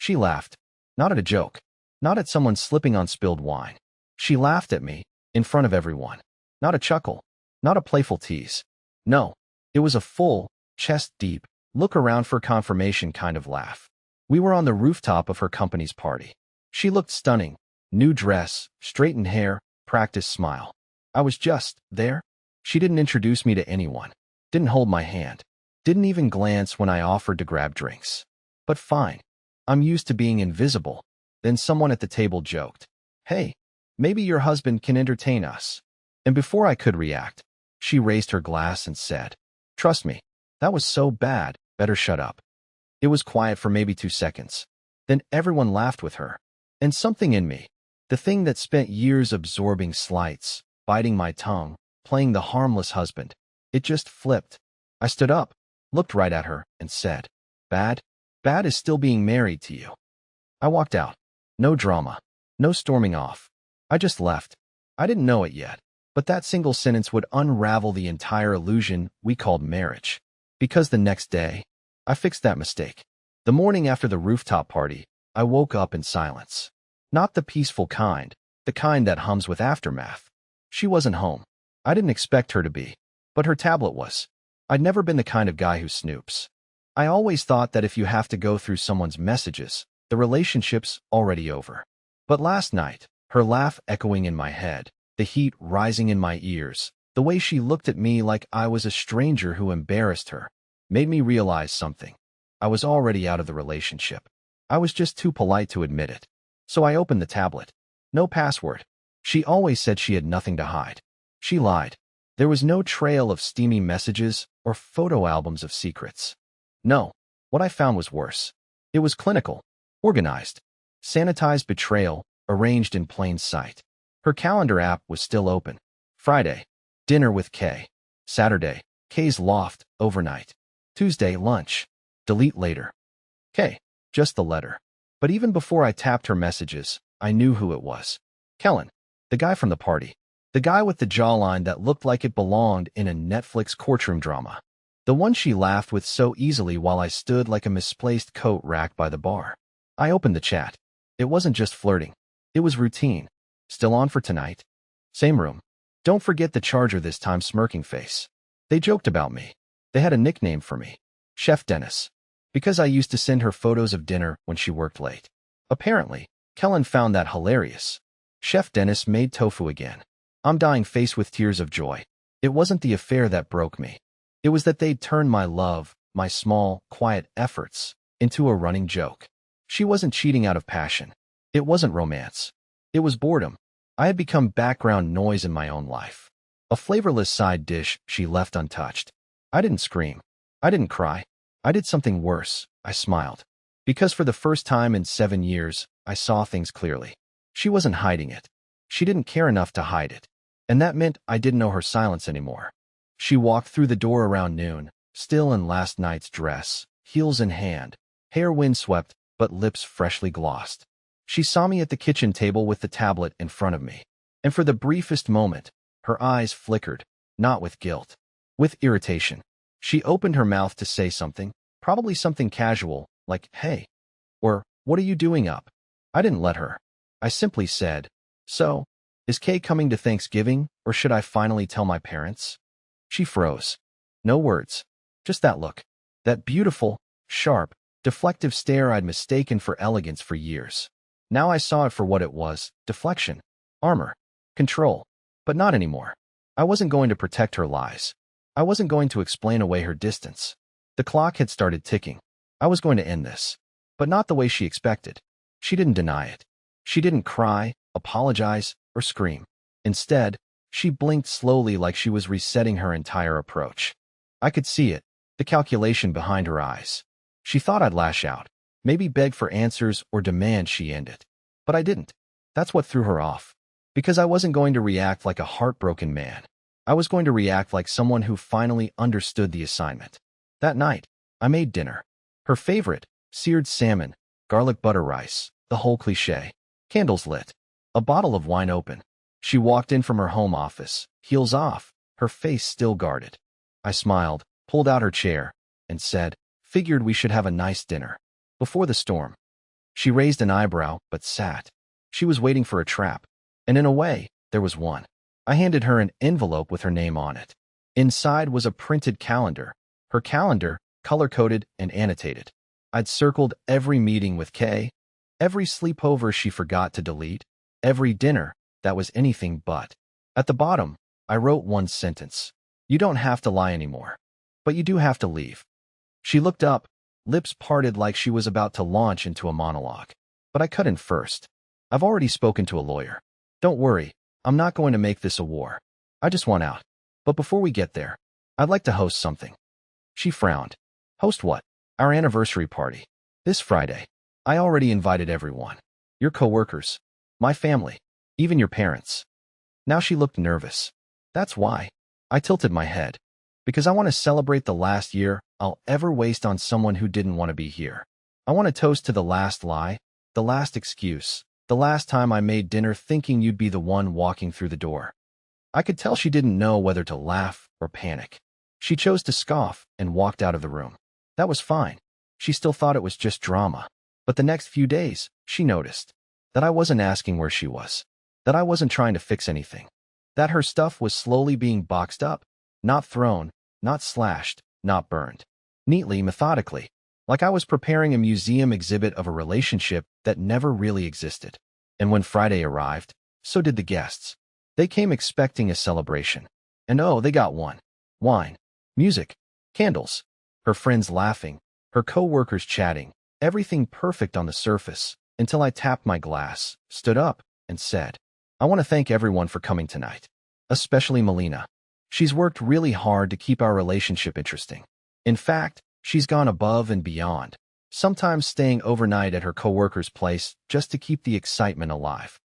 She laughed. Not at a joke. Not at someone slipping on spilled wine. She laughed at me, in front of everyone. Not a chuckle. Not a playful tease. No, it was a full, chest-deep, look-around-for-confirmation kind of laugh. We were on the rooftop of her company's party. She looked stunning. New dress, straightened hair, practiced smile. I was just there. She didn't introduce me to anyone. Didn't hold my hand. Didn't even glance when I offered to grab drinks. But fine. I'm used to being invisible. Then someone at the table joked, "Hey, maybe your husband can entertain us." And before I could react, she raised her glass and said, "Trust me, that was so bad, better shut up." It was quiet for maybe 2 seconds. Then everyone laughed with her. And something in me, the thing that spent years absorbing slights, biting my tongue, playing the harmless husband, it just flipped. I stood up, looked right at her, and said, "Bad? Bad is still being married to you." I walked out. No drama. No storming off. I just left. I didn't know it yet, but that single sentence would unravel the entire illusion we called marriage. Because the next day, I fixed that mistake. The morning after the rooftop party, I woke up in silence. Not the peaceful kind, the kind that hums with aftermath. She wasn't home. I didn't expect her to be, but her tablet was. I'd never been the kind of guy who snoops. I always thought that if you have to go through someone's messages, the relationship's already over. But last night, her laugh echoing in my head, the heat rising in my ears, the way she looked at me like I was a stranger who embarrassed her, made me realize something. I was already out of the relationship. I was just too polite to admit it. So I opened the tablet. No password. She always said she had nothing to hide. She lied. There was no trail of steamy messages or photo albums of secrets. No, what I found was worse. It was clinical, organized, sanitized betrayal, arranged in plain sight. Her calendar app was still open. Friday, dinner with Kay. Saturday, Kay's loft, overnight. Tuesday, lunch. Delete later. Kay, just the letter. But even before I tapped her messages, I knew who it was. Kellen, the guy from the party. The guy with the jawline that looked like it belonged in a Netflix courtroom drama. The one she laughed with so easily while I stood like a misplaced coat rack by the bar. I opened the chat. It wasn't just flirting. It was routine. Still on for tonight? Same room. Don't forget the charger this time, smirking face. They joked about me. They had a nickname for me. Chef Dennis. Because I used to send her photos of dinner when she worked late. Apparently, Kellen found that hilarious. Chef Dennis made tofu again. I'm dying face with tears of joy. It wasn't the affair that broke me. It was that they'd turned my love, my small, quiet efforts, into a running joke. She wasn't cheating out of passion. It wasn't romance. It was boredom. I had become background noise in my own life. A flavorless side dish she left untouched. I didn't scream. I didn't cry. I did something worse. I smiled. Because for the first time in 7 years, I saw things clearly. She wasn't hiding it. She didn't care enough to hide it. And that meant I didn't know her silence anymore. She walked through the door around noon, still in last night's dress, heels in hand, hair windswept, but lips freshly glossed. She saw me at the kitchen table with the tablet in front of me. And for the briefest moment, her eyes flickered, not with guilt, with irritation. She opened her mouth to say something, probably something casual, like, "Hey," or, "What are you doing up?" I didn't let her. I simply said, "So, is Kay coming to Thanksgiving, or should I finally tell my parents?" She froze. No words. Just that look. That beautiful, sharp, deflective stare I'd mistaken for elegance for years. Now I saw it for what it was: deflection, armor, control. But not anymore. I wasn't going to protect her lies. I wasn't going to explain away her distance. The clock had started ticking. I was going to end this. But not the way she expected. She didn't deny it. She didn't cry, apologize, or scream. Instead, she blinked slowly like she was resetting her entire approach. I could see it, the calculation behind her eyes. She thought I'd lash out, maybe beg for answers or demand she end it. But I didn't. That's what threw her off. Because I wasn't going to react like a heartbroken man. I was going to react like someone who finally understood the assignment. That night, I made dinner. Her favorite, seared salmon, garlic butter rice, the whole cliché. Candles lit. A bottle of wine open. She walked in from her home office, heels off, her face still guarded. I smiled, pulled out her chair, and said, "Figured we should have a nice dinner. Before the storm." She raised an eyebrow, but sat. She was waiting for a trap. And in a way, there was one. I handed her an envelope with her name on it. Inside was a printed calendar. Her calendar, color-coded and annotated. I'd circled every meeting with Kay, every sleepover she forgot to delete, every dinner that was anything but. At the bottom, I wrote one sentence. You don't have to lie anymore. But you do have to leave. She looked up, lips parted like she was about to launch into a monologue. But I cut in first. I've already spoken to a lawyer. Don't worry, I'm not going to make this a war. I just want out. But before we get there, I'd like to host something. She frowned. Host what? Our anniversary party. This Friday. I already invited everyone. Your coworkers. My family. Even your parents. Now she looked nervous. That's why. I tilted my head. Because I want to celebrate the last year I'll ever waste on someone who didn't want to be here. I want to toast to the last lie, the last excuse, the last time I made dinner thinking you'd be the one walking through the door. I could tell she didn't know whether to laugh or panic. She chose to scoff and walked out of the room. That was fine. She still thought it was just drama. But the next few days, she noticed that I wasn't asking where she was, that I wasn't trying to fix anything, that her stuff was slowly being boxed up, not thrown, not slashed, not burned. Neatly, methodically, like I was preparing a museum exhibit of a relationship that never really existed. And when Friday arrived, so did the guests. They came expecting a celebration. And oh, they got one. Wine, music, candles, her friends laughing, her co-workers chatting, everything perfect on the surface, until I tapped my glass, stood up, and said, I want to thank everyone for coming tonight. Especially Melina. She's worked really hard to keep our relationship interesting. In fact, she's gone above and beyond, sometimes staying overnight at her coworker's place just to keep the excitement alive.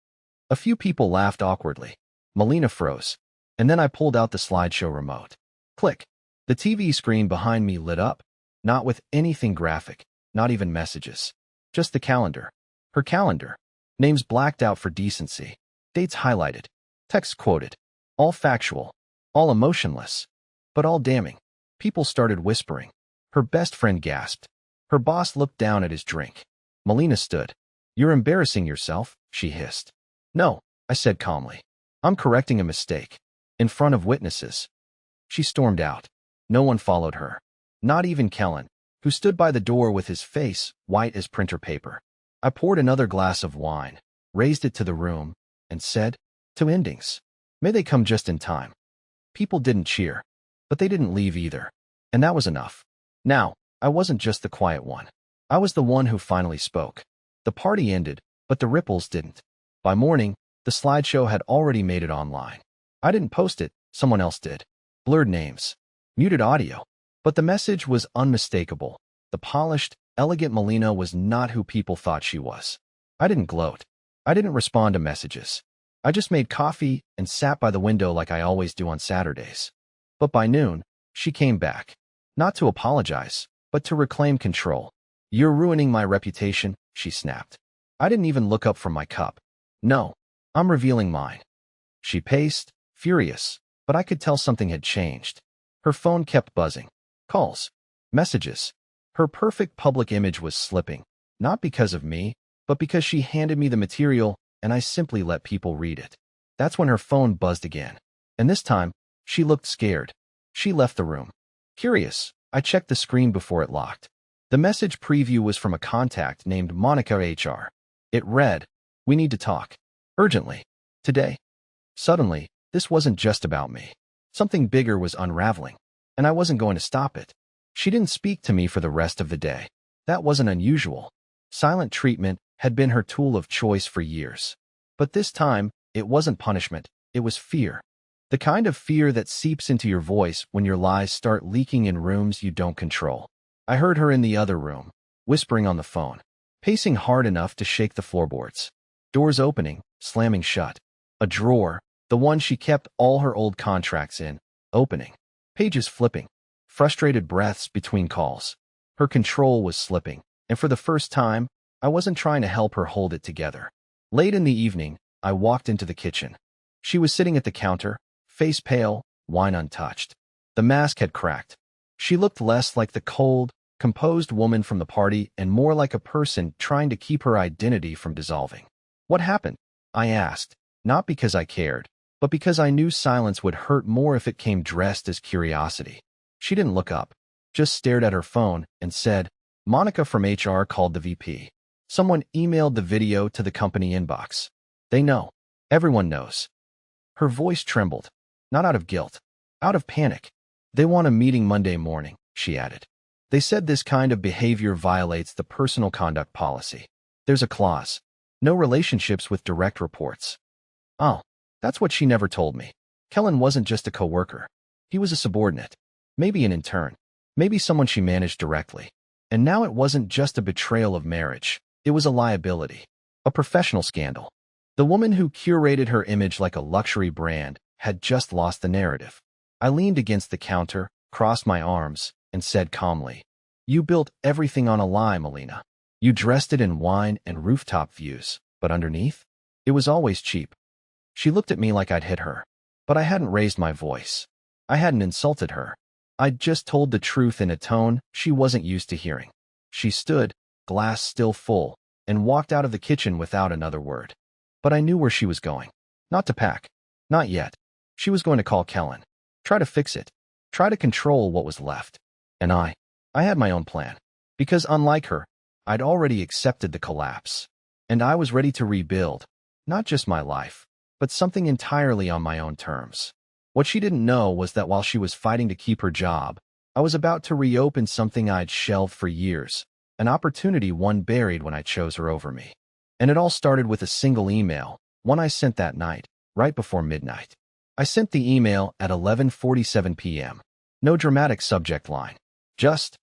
A few people laughed awkwardly. Melina froze. And then I pulled out the slideshow remote. Click. The TV screen behind me lit up, not with anything graphic, not even messages. Just the calendar. Her calendar. Names blacked out for decency. Dates highlighted. Text quoted. All factual. All emotionless. But all damning. People started whispering. Her best friend gasped. Her boss looked down at his drink. Melina stood. You're embarrassing yourself, she hissed. No, I said calmly. I'm correcting a mistake. In front of witnesses. She stormed out. No one followed her. Not even Kellen, who stood by the door with his face white as printer paper. I poured another glass of wine, raised it to the room, and said, to endings. May they come just in time. People didn't cheer, but they didn't leave either. And that was enough. Now, I wasn't just the quiet one. I was the one who finally spoke. The party ended, but the ripples didn't. By morning, the slideshow had already made it online. I didn't post it, someone else did. Blurred names. Muted audio. But the message was unmistakable. The polished, elegant Melina was not who people thought she was. I didn't gloat. I didn't respond to messages. I just made coffee and sat by the window like I always do on Saturdays. But by noon, she came back. Not to apologize, but to reclaim control. You're ruining my reputation, she snapped. I didn't even look up from my cup. No, I'm revealing mine. She paced, furious, but I could tell something had changed. Her phone kept buzzing. Calls. Messages. Her perfect public image was slipping, not because of me, but because she handed me the material and I simply let people read it. That's when her phone buzzed again. And this time, she looked scared. She left the room. Curious, I checked the screen before it locked. The message preview was from a contact named Monica HR. It read, we need to talk. Urgently. Today. Suddenly, this wasn't just about me. Something bigger was unraveling, and I wasn't going to stop it. She didn't speak to me for the rest of the day. That wasn't unusual. Silent treatment had been her tool of choice for years. But this time, it wasn't punishment, it was fear. The kind of fear that seeps into your voice when your lies start leaking in rooms you don't control. I heard her in the other room, whispering on the phone, pacing hard enough to shake the floorboards. Doors opening, slamming shut. A drawer, the one she kept all her old contracts in, opening. Pages flipping. Frustrated breaths between calls. Her control was slipping, and for the first time, I wasn't trying to help her hold it together. Late in the evening, I walked into the kitchen. She was sitting at the counter, face pale, wine untouched. The mask had cracked. She looked less like the cold, composed woman from the party and more like a person trying to keep her identity from dissolving. What happened? I asked, not because I cared, but because I knew silence would hurt more if it came dressed as curiosity. She didn't look up, just stared at her phone and said, Monica from HR called the VP. Someone emailed the video to the company inbox. They know. Everyone knows. Her voice trembled, not out of guilt, out of panic. They want a meeting Monday morning, she added. They said this kind of behavior violates the personal conduct policy. There's a clause. No relationships with direct reports. Oh, that's what she never told me. Kellen wasn't just a coworker. He was a subordinate. Maybe an intern. Maybe someone she managed directly. And now it wasn't just a betrayal of marriage. It was a liability. A professional scandal. The woman who curated her image like a luxury brand had just lost the narrative. I leaned against the counter, crossed my arms, and said calmly, You built everything on a lie, Melina. You dressed it in wine and rooftop views, but underneath? It was always cheap. She looked at me like I'd hit her, but I hadn't raised my voice. I hadn't insulted her. I'd just told the truth in a tone she wasn't used to hearing. She stood, glass still full, and walked out of the kitchen without another word. But I knew where she was going. Not to pack. Not yet. She was going to call Kellen. Try to fix it. Try to control what was left. And I had my own plan. Because unlike her, I'd already accepted the collapse. And I was ready to rebuild, not just my life, but something entirely on my own terms. What she didn't know was that while she was fighting to keep her job, I was about to reopen something I'd shelved for years, an opportunity one buried when I chose her over me. And it all started with a single email, one I sent that night, right before midnight. I sent the email at 11:47 p.m. No dramatic subject line. Just,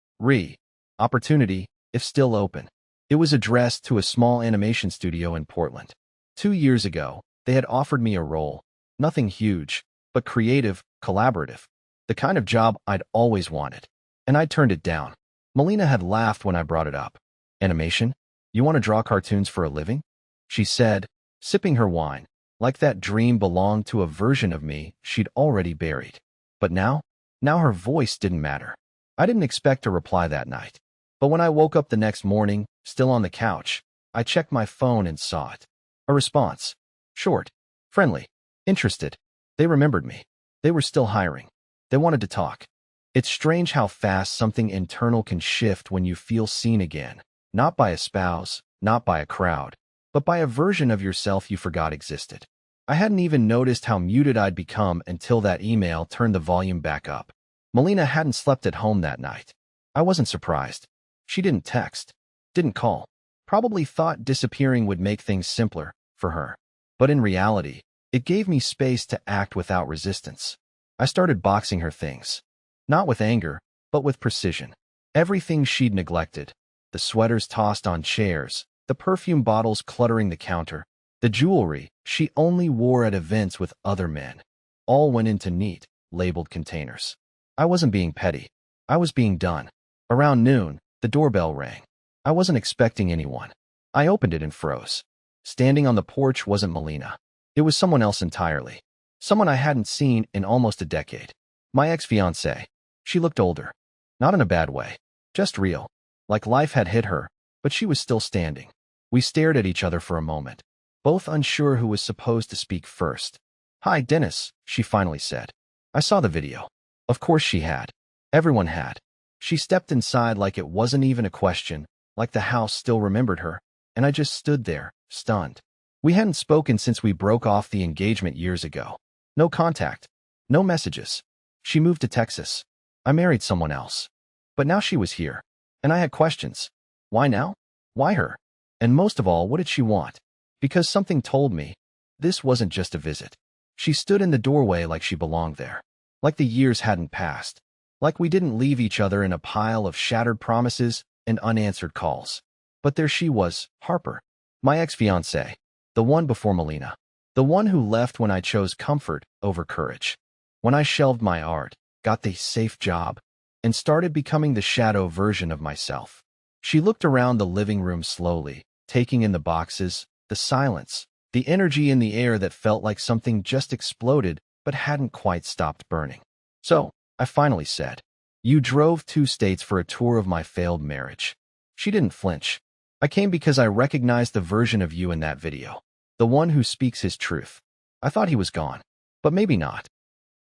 opportunity, if still open. It was addressed to a small animation studio in Portland. 2 years ago, they had offered me a role, nothing huge, but creative, collaborative, the kind of job I'd always wanted. And I turned it down. Melina had laughed when I brought it up. Animation? You want to draw cartoons for a living? She said, sipping her wine, like that dream belonged to a version of me she'd already buried. But now her voice didn't matter. I didn't expect a reply that night. But when I woke up the next morning, still on the couch, I checked my phone and saw it. A response. Short, friendly, interested. They remembered me. They were still hiring. They wanted to talk. It's strange how fast something internal can shift when you feel seen again, not by a spouse, not by a crowd, but by a version of yourself you forgot existed. I hadn't even noticed how muted I'd become until that email turned the volume back up. Melina hadn't slept at home that night. I wasn't surprised. She didn't text, didn't call, probably thought disappearing would make things simpler for her. But in reality, it gave me space to act without resistance. I started boxing her things. Not with anger, but with precision. Everything she'd neglected. The sweaters tossed on chairs, the perfume bottles cluttering the counter, the jewelry she only wore at events with other men. All went into neat, labeled containers. I wasn't being petty. I was being done. Around noon, the doorbell rang. I wasn't expecting anyone. I opened it and froze. Standing on the porch wasn't Melina. It was someone else entirely. Someone I hadn't seen in almost a decade. My ex-fiancée. She looked older. Not in a bad way. Just real. Like life had hit her, but she was still standing. We stared at each other for a moment, both unsure who was supposed to speak first. Hi, Dennis, she finally said. I saw the video. Of course she had. Everyone had. She stepped inside like it wasn't even a question, like the house still remembered her, and I just stood there, stunned. We hadn't spoken since we broke off the engagement years ago. No contact. No messages. She moved to Texas. I married someone else. But now she was here. And I had questions. Why now? Why her? And most of all, what did she want? Because something told me this wasn't just a visit. She stood in the doorway like she belonged there. Like the years hadn't passed. Like we didn't leave each other in a pile of shattered promises and unanswered calls. But there she was, Harper. My ex-fiancée. The one before Melina. The one who left when I chose comfort over courage. When I shelved my art, got the safe job, and started becoming the shadow version of myself. She looked around the living room slowly, taking in the boxes, the silence, the energy in the air that felt like something just exploded but hadn't quite stopped burning. So, I finally said, You drove 2 states for a tour of my failed marriage. She didn't flinch. I came because I recognized the version of you in that video. The one who speaks his truth. I thought he was gone. But maybe not.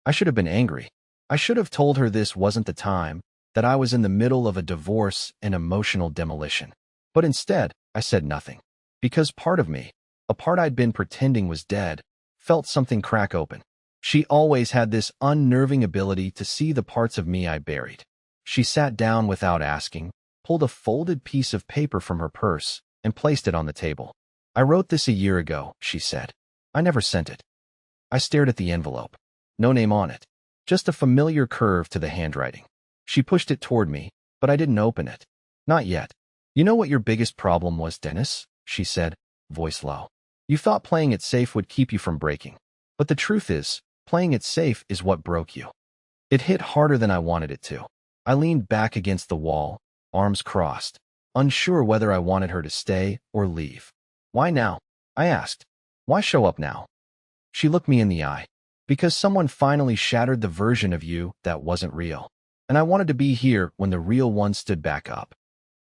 I should have been angry. I should have told her this wasn't the time, that I was in the middle of a divorce and emotional demolition. But instead, I said nothing. Because part of me, a part I'd been pretending was dead, felt something crack open. She always had this unnerving ability to see the parts of me I buried. She sat down without asking, pulled a folded piece of paper from her purse, and placed it on the table. I wrote this a year ago, she said. I never sent it. I stared at the envelope. No name on it. Just a familiar curve to the handwriting. She pushed it toward me, but I didn't open it. Not yet. You know what your biggest problem was, Dennis? She said, voice low. You thought playing it safe would keep you from breaking. But the truth is, playing it safe is what broke you. It hit harder than I wanted it to. I leaned back against the wall, arms crossed, unsure whether I wanted her to stay or leave. Why now? I asked. Why show up now? She looked me in the eye. Because someone finally shattered the version of you that wasn't real. And I wanted to be here when the real one stood back up.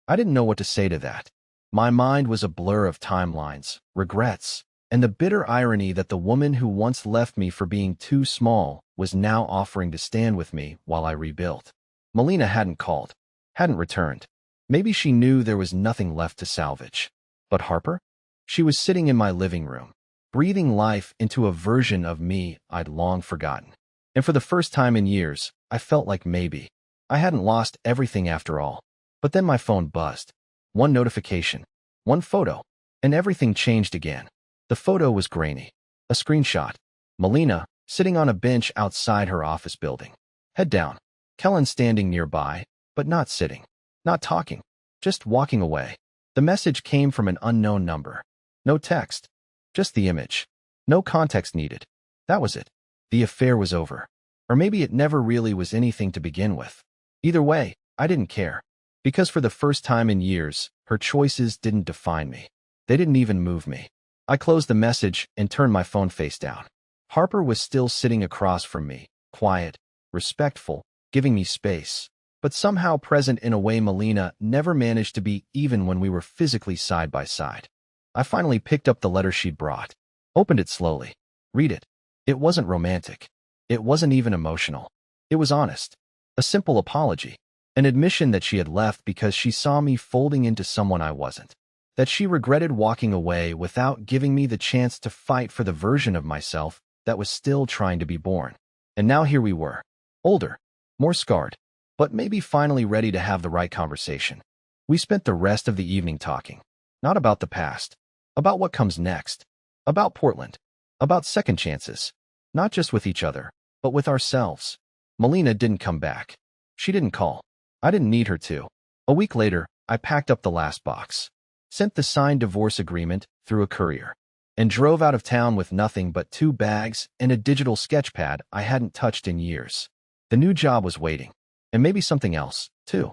I didn't know what to say to that. My mind was a blur of timelines, regrets, and the bitter irony that the woman who once left me for being too small was now offering to stand with me while I rebuilt. Melina hadn't called, hadn't returned. Maybe she knew there was nothing left to salvage. But Harper? She was sitting in my living room, breathing life into a version of me I'd long forgotten. And for the first time in years, I felt like maybe I hadn't lost everything after all. But then my phone buzzed. One notification, one photo, and everything changed again. The photo was grainy. A screenshot. Melina, sitting on a bench outside her office building. Head down. Kellen standing nearby, but not sitting. Not talking. Just walking away. The message came from an unknown number. No text. Just the image. No context needed. That was it. The affair was over. Or maybe it never really was anything to begin with. Either way, I didn't care. Because for the first time in years, her choices didn't define me. They didn't even move me. I closed the message and turned my phone face down. Harper was still sitting across from me, quiet, respectful, giving me space, but somehow present in a way Melina never managed to be even when we were physically side by side. I finally picked up the letter she'd brought, opened it slowly. Read it. It wasn't romantic. It wasn't even emotional. It was honest. A simple apology. An admission that she had left because she saw me folding into someone I wasn't. That she regretted walking away without giving me the chance to fight for the version of myself that was still trying to be born. And now here we were. Older. More scarred. But maybe finally ready to have the right conversation. We spent the rest of the evening talking. Not about the past. About what comes next. About Portland. About second chances. Not just with each other, but with ourselves. Melina didn't come back. She didn't call. I didn't need her to. A week later, I packed up the last box, sent the signed divorce agreement through a courier, and drove out of town with nothing but 2 bags and a digital sketch pad I hadn't touched in years. The new job was waiting, and maybe something else, too.